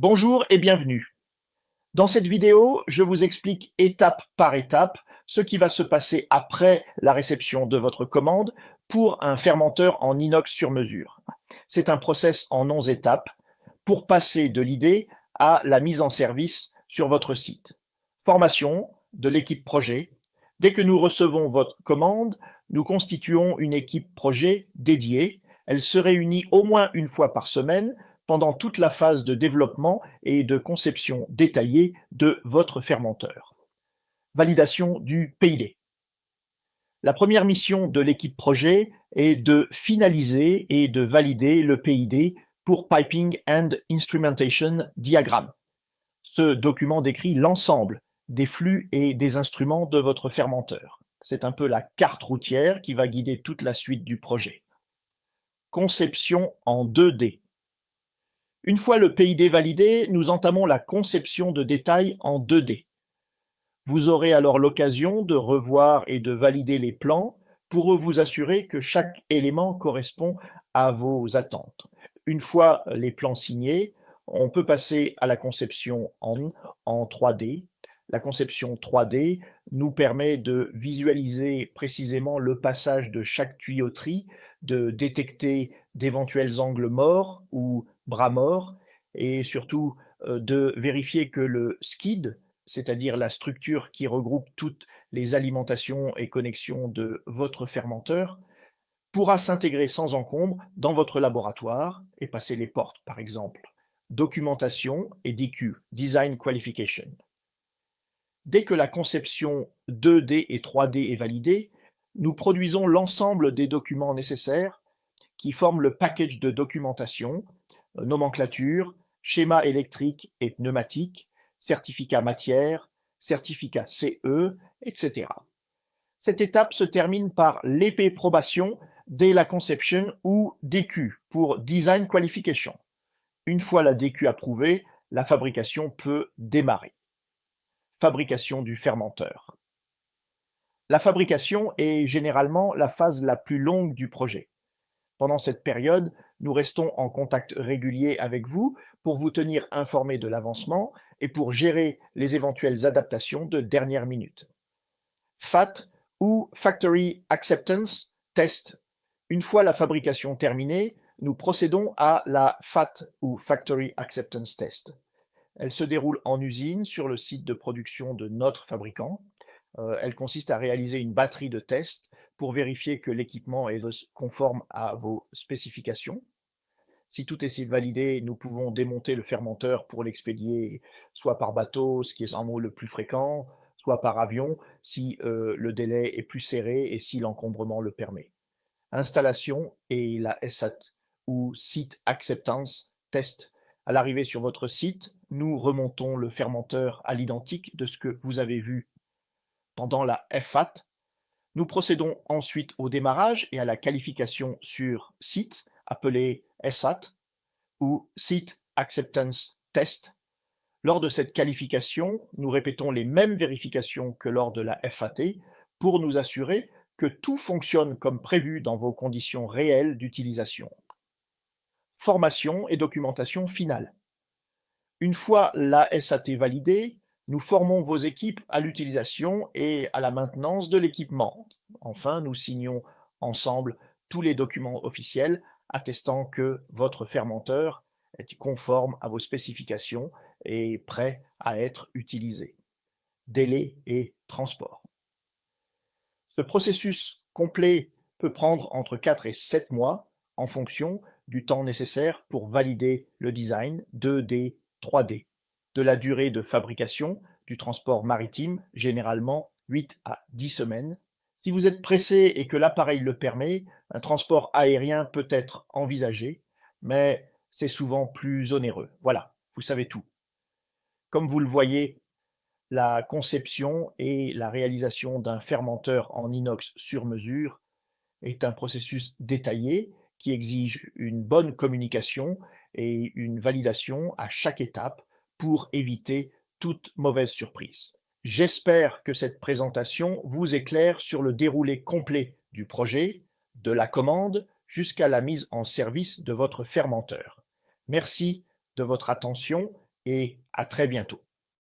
Bonjour et bienvenue. Dans cette vidéo, je vous explique étape par étape ce qui va se passer après la réception de votre commande pour un fermenteur en inox sur mesure. C'est un process en 11 étapes pour passer de l'idée à la mise en service sur votre site. Formation de l'équipe projet. Dès que nous recevons votre commande, nous constituons une équipe projet dédiée. Elle se réunit au moins une fois par semaine pendant toute la phase de développement et de conception détaillée de votre fermenteur. Validation du PID. La première mission de l'équipe projet est de finaliser et de valider le PID pour Piping and Instrumentation Diagram. Ce document décrit l'ensemble des flux et des instruments de votre fermenteur. C'est un peu la carte routière qui va guider toute la suite du projet. Conception en 2D. Une fois le PID validé, nous entamons la conception de détails en 2D. Vous aurez alors l'occasion de revoir et de valider les plans pour vous assurer que chaque élément correspond à vos attentes. Une fois les plans signés, on peut passer à la conception en 3D. La conception 3D nous permet de visualiser précisément le passage de chaque tuyauterie, de détecter d'éventuels angles morts ou bras morts, et surtout de vérifier que le skid, c'est-à-dire la structure qui regroupe toutes les alimentations et connexions de votre fermenteur, pourra s'intégrer sans encombre dans votre laboratoire et passer les portes, par exemple. Documentation et DQ, Design Qualification. Dès que la conception 2D et 3D est validée, nous produisons l'ensemble des documents nécessaires qui forment le package de documentation, nomenclature, schéma électrique et pneumatique, certificat matière, certificat CE, etc. Cette étape se termine par l'épée-probation dès la conception ou DQ pour Design Qualification. Une fois la DQ approuvée, la fabrication peut démarrer. Fabrication du fermenteur. La fabrication est généralement la phase la plus longue du projet. Pendant cette période, nous restons en contact régulier avec vous pour vous tenir informé de l'avancement et pour gérer les éventuelles adaptations de dernière minute. FAT ou Factory Acceptance Test. Une fois la fabrication terminée, nous procédons à la FAT ou Factory Acceptance Test. Elle se déroule en usine sur le site de production de notre fabricant. Elle consiste à réaliser une batterie de tests pour vérifier que l'équipement est conforme à vos spécifications. Si tout est validé, nous pouvons démonter le fermenteur pour l'expédier soit par bateau, ce qui est en mot le plus fréquent, soit par avion si le délai est plus serré et si l'encombrement le permet. Installation et la SAT ou Site Acceptance Test. À l'arrivée sur votre site, nous remontons le fermenteur à l'identique de ce que vous avez vu pendant la FAT. Nous procédons ensuite au démarrage et à la qualification sur site, appelée SAT ou Site Acceptance Test. Lors de cette qualification, nous répétons les mêmes vérifications que lors de la FAT pour nous assurer que tout fonctionne comme prévu dans vos conditions réelles d'utilisation. Formation et documentation finale. Une fois la SAT validée, nous formons vos équipes à l'utilisation et à la maintenance de l'équipement. Enfin, nous signons ensemble tous les documents officiels attestant que votre fermenteur est conforme à vos spécifications et prêt à être utilisé. Délai et transport. Ce processus complet peut prendre entre 4 et 7 mois en fonction du temps nécessaire pour valider le design 2D, 3D, de la durée de fabrication, du transport maritime, généralement 8 à 10 semaines. Si vous êtes pressé et que l'appareil le permet, un transport aérien peut être envisagé, mais c'est souvent plus onéreux. Voilà, vous savez tout. Comme vous le voyez, la conception et la réalisation d'un fermenteur en inox sur mesure est un processus détaillé qui exige une bonne communication et une validation à chaque étape pour éviter toute mauvaise surprise. J'espère que cette présentation vous éclaire sur le déroulé complet du projet, de la commande jusqu'à la mise en service de votre fermenteur. Merci de votre attention et à très bientôt.